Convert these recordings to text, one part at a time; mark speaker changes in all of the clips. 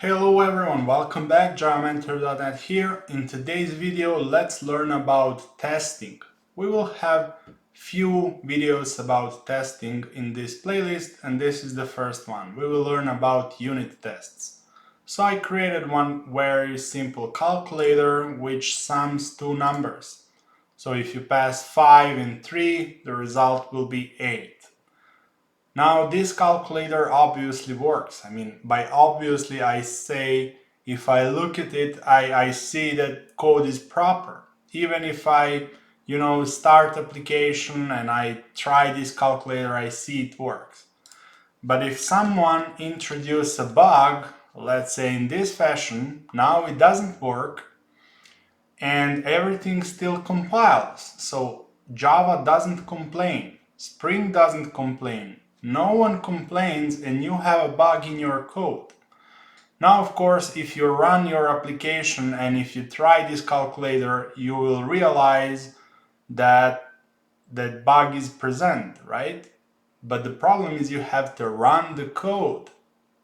Speaker 1: Hello everyone, welcome back, JavaMentor.net here. In today's video, let's learn about testing. We will have few videos about testing in this playlist, and this is the first one. We will learn about unit tests. So I created one very simple calculator which sums two numbers. So if you pass 5 and 3, the result will be 8. Now this calculator obviously works. By obviously I say if I look at it, I see that code is proper. Even if I, start application and I try this calculator, I see it works. But if someone introduces a bug, let's say in this fashion, now it doesn't work and everything still compiles. So Java doesn't complain, Spring doesn't complain, no one complains, and you have a bug in your code. Now, of course, if you run your application and if you try this calculator, you will realize that that bug is present, right? But the problem is you have to run the code.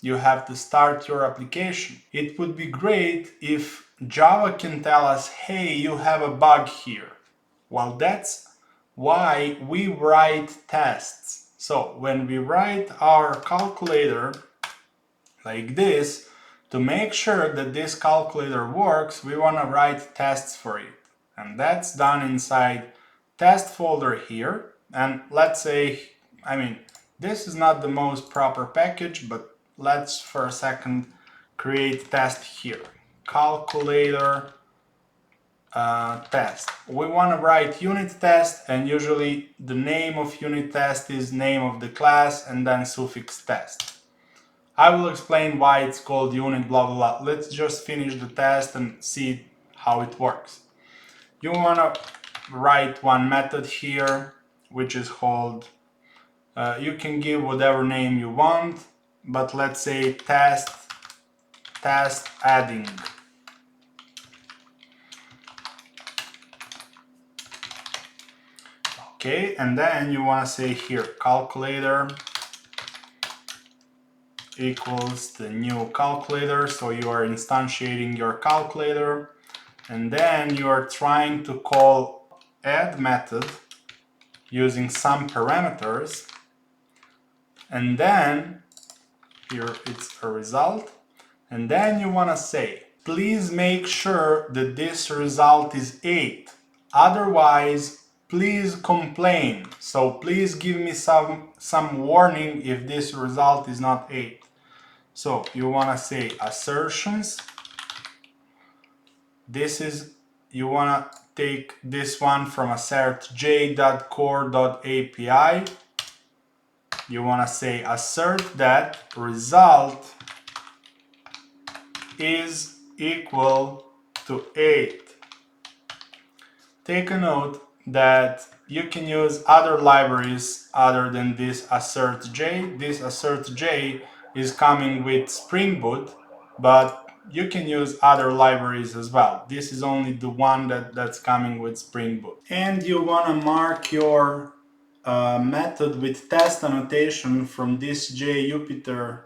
Speaker 1: You have to start your application. It would be great if Java can tell us, hey, you have a bug here. Well, that's why we write tests. So when we write our calculator like this, to make sure that this calculator works, we want to write tests for it. And that's done inside test folder here. And let's say, this is not the most proper package, but let's for a second create test here. Calculator test. We want to write unit test, and usually the name of unit test is name of the class and then suffix test. I will explain why it's called unit blah blah blah. Let's just finish the test and see how it works. You want to write one method here which is called, you can give whatever name you want, but let's say test adding. Okay, and then you want to say here calculator equals the new calculator. So you are instantiating your calculator, and then you are trying to call add method using some parameters, and then here it's a result, and then you want to say please make sure that this result is 8, otherwise please complain. So please give me some warning if this result is not 8. So you want to say assertions. You want to take this one from assertj.core.api. You want to say assert that result is equal to 8. Take a note that you can use other libraries other than this assertj. This assertj is coming with Spring Boot, but you can use other libraries as well. This is only the one that's coming with Spring Boot. And you want to mark your method with test annotation from this JUpiter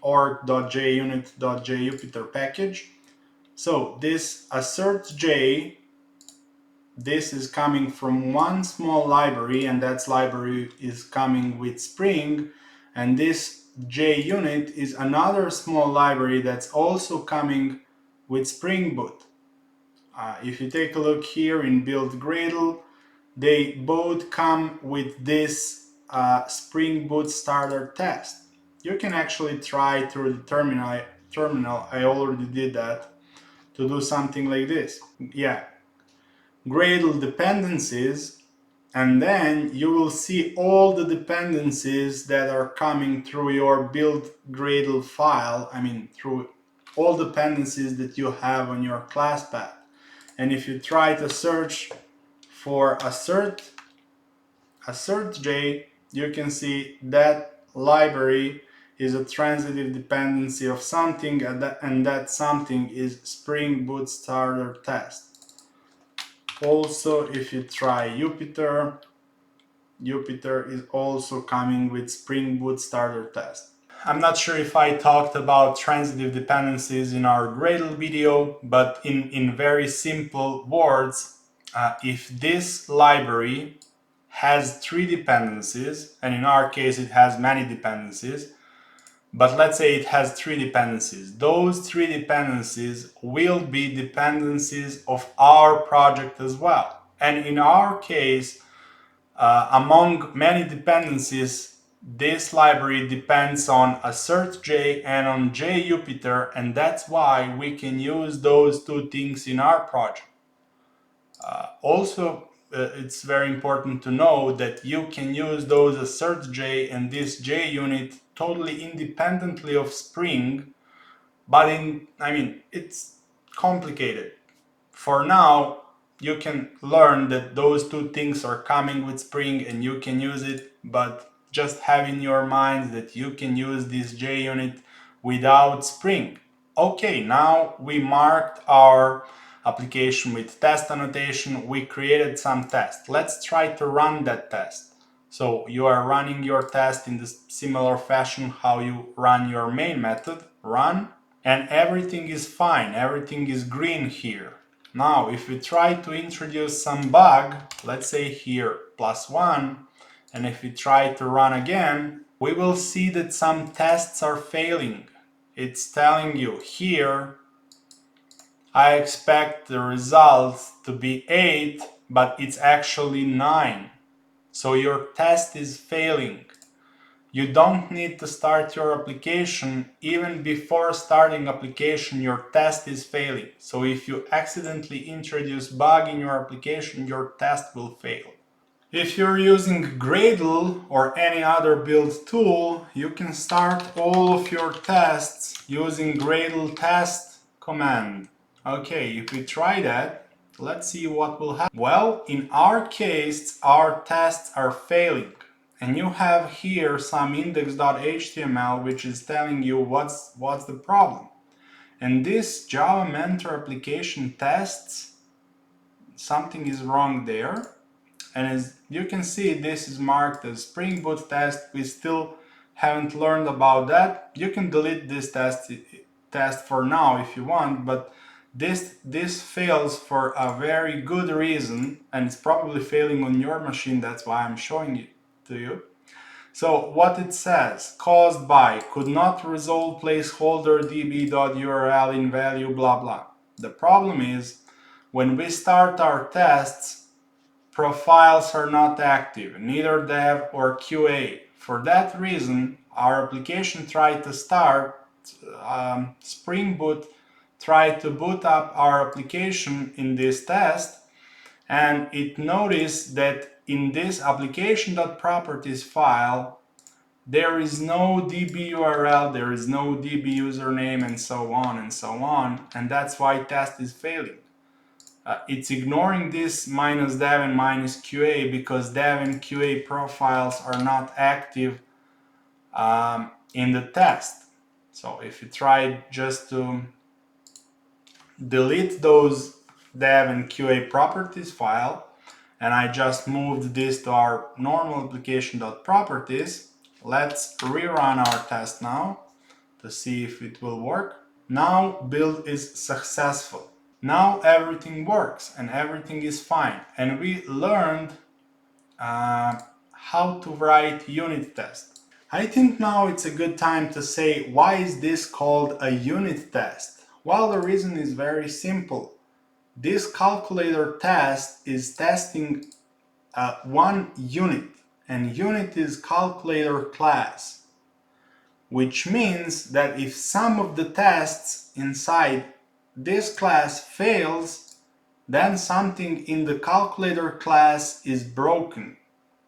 Speaker 1: org.JUnit.JUpiter package. So this assertj, this is coming from one small library, and that library is coming with Spring, and this JUnit is another small library that's also coming with Spring Boot. If you take a look here in build Gradle, they both come with this Spring Boot starter test. You can actually try through the terminal. I already did that, to do something like this. Yeah, Gradle dependencies, and then you will see all the dependencies that are coming through your build Gradle file. Through all dependencies that you have on your class path. And if you try to search for assertj, you can see that library is a transitive dependency of something, and that something is Spring Boot starter test. Also, if you try Jupyter is also coming with Spring Boot starter test. I'm not sure if I talked about transitive dependencies in our Gradle video, but in very simple words, if this library has three dependencies, and in our case it has many dependencies, but let's say it has three dependencies. Those three dependencies will be dependencies of our project as well. And in our case, among many dependencies, this library depends on AssertJ and on JUpiter, and that's why we can use those two things in our project. Also, it's very important to know that you can use those AssertJ and this JUnit totally independently of Spring, but it's complicated. For now, you can learn that those two things are coming with Spring and you can use it, but just have in your mind that you can use this JUnit without Spring. Okay, now we marked our application with test annotation. We created some test. Let's try to run that test. So you are running your test in this similar fashion how you run your main method, run, and everything is fine. Everything is green here. Now, if we try to introduce some bug, let's say here +1, and if we try to run again, we will see that some tests are failing. It's telling you here, I expect the results to be 8, but it's actually 9. So your test is failing. You don't need to start your application. Even before starting application, your test is failing. So if you accidentally introduce bug in your application, your test will fail. If you're using Gradle or any other build tool, you can start all of your tests using Gradle test command. Okay, if we try that, let's see what will happen. Well, in our case, our tests are failing. And you have here some index.html which is telling you what's the problem. And this Java Mentor application tests, something is wrong there. And as you can see, this is marked as Spring Boot test. We still haven't learned about that. You can delete this test for now if you want, but this fails for a very good reason, and it's probably failing on your machine. That's why I'm showing it to you. So what it says, caused by, could not resolve placeholder db.url in value, blah blah. The problem is, when we start our tests, profiles are not active, neither dev or QA. For that reason, our application tried to start, Spring Boot tried to boot up our application in this test, and it noticed that in this application.properties file, there is no DB URL, there is no DB username, and so on, and that's why test is failing. It's ignoring this -dev and -QA because dev and QA profiles are not active in the test. So if you try just to delete those dev and QA properties file, and I just moved this to our normal application.properties, let's rerun our test now to see if it will work. Now build is successful. Now everything works and everything is fine. And we learned how to write unit test. I think now it's a good time to say, why is this called a unit test? Well, the reason is very simple. This calculator test is testing one unit, and unit is calculator class, which means that if some of the tests inside this class fails, then something in the calculator class is broken.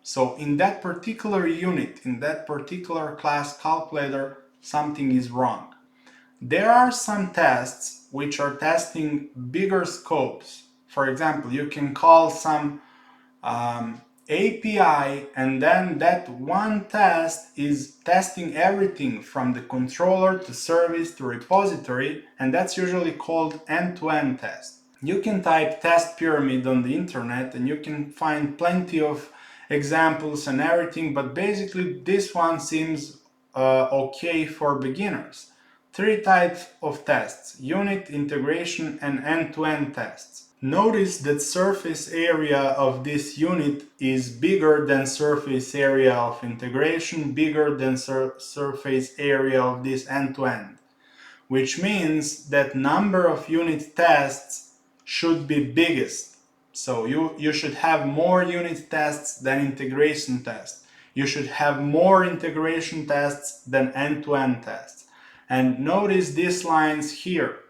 Speaker 1: So in that particular unit, in that particular class calculator, something is wrong. There are some tests which are testing bigger scopes. For example, you can call some API, and then that one test is testing everything from the controller to service to repository, and that's usually called end-to-end test. You can type test pyramid on the internet and you can find plenty of examples and everything, but basically this one seems okay for beginners. Three types of tests: unit, integration, and end-to-end tests. Notice that surface area of this unit is bigger than surface area of integration, bigger than surface area of this end-to-end, which means that number of unit tests should be biggest. So you should have more unit tests than integration tests. You should have more integration tests than end-to-end tests. And notice these lines here.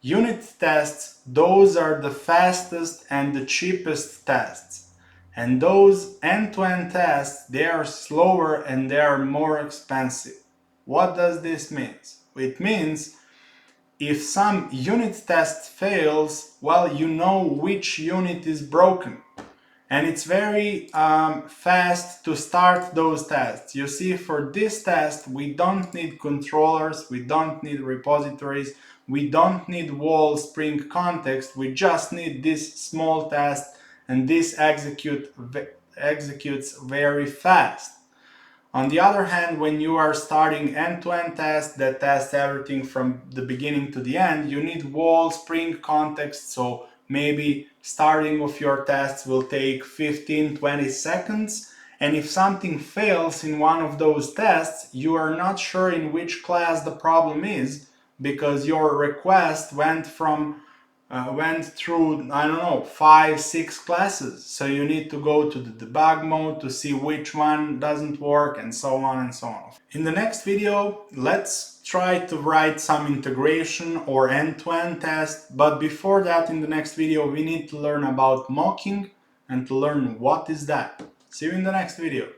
Speaker 1: Unit tests, those are the fastest and the cheapest tests. And those end-to-end tests, they are slower and they are more expensive. What does this mean? It means if some unit test fails, well, you know which unit is broken. And it's very fast to start those tests. You see, for this test, we don't need controllers, we don't need repositories, we don't need wall spring context, we just need this small test, and this executes very fast. On the other hand, when you are starting end-to-end tests that test everything from the beginning to the end, you need wall spring context, so maybe starting of your tests will take 15-20 seconds, and if something fails in one of those tests, you are not sure in which class the problem is, because your request went through, I don't know, 5-6 classes. So you need to go to the debug mode to see which one doesn't work, and so on and so on. In the next video, let's try to write some integration or end-to-end test. But before that, in the next video, we need to learn about mocking and to learn what is that. See you in the next video.